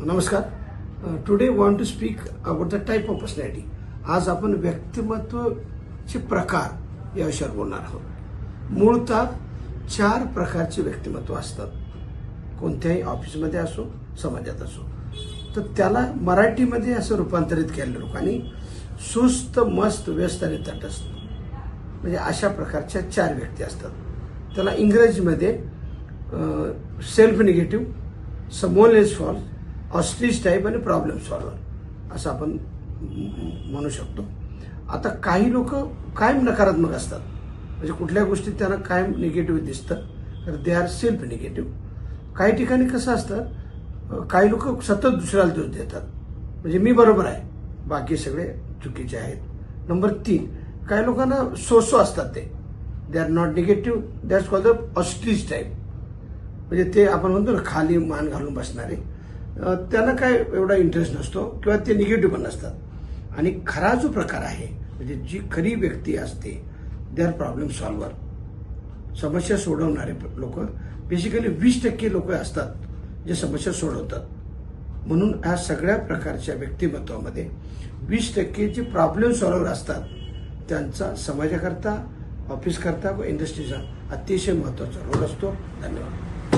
नमस्कार. Today want to speak about the type of personality. आज आपण व्यक्तिमत्वाचे प्रकार या विषयावर बोलणार आहोत. मूळतः 4 प्रकारचे व्यक्तिमत्व असतात, कोणत्याही ऑफिसमध्ये असो, समाजात असो. तर त्याला मराठीमध्ये असं रूपांतरित केलेलं लोकांनी सुस्त, मस्त, व्यस्त आणि तटस्थ, म्हणजे अशा प्रकारच्या 4 व्यक्ती असतात. त्याला इंग्रजीमध्ये सेल्फ निगेटिव्ह, समोनलेस फॉल्स, ऑस्ट्रिच टाईप आणि प्रॉब्लेम सॉल्व्हर असं आपण म्हणू शकतो. आता काही लोक कायम नकारात्मक असतात, म्हणजे कुठल्या गोष्टीत त्यांना कायम निगेटिव्ह दिसतं, तर दे आर सेल्फ निगेटिव्ह. काही ठिकाणी कसं असतं, काही लोक सतत दुसऱ्याला दोष देतात, म्हणजे मी बरोबर आहे, बाकी सगळे चुकीचे आहेत. नंबर 3, काही लोकांना सोसो असतात, they are not negative, that's called the ostrich type, म्हणजे ते आपण म्हणतो ना खाली मान घालून बसणारे, त्यांना काय एवढा इंटरेस्ट नसतो किंवा ते निगेटिव्ह पण नसतात. आणि खरा जो प्रकार आहे, म्हणजे जी खरी व्यक्ती असते, दे आर प्रॉब्लेम सॉल्व्हर, समस्या सोडवणारे लोक. बेसिकली 20% लोक असतात जे समस्या सोडवतात. म्हणून ह्या सगळ्या प्रकारच्या व्यक्तिमत्वामध्ये 20% जे प्रॉब्लेम सॉल्व्हर असतात, त्यांचा समाजाकरता, ऑफिसकरता व इंडस्ट्रीचा अतिशय महत्त्वाचा रोल असतो. धन्यवाद.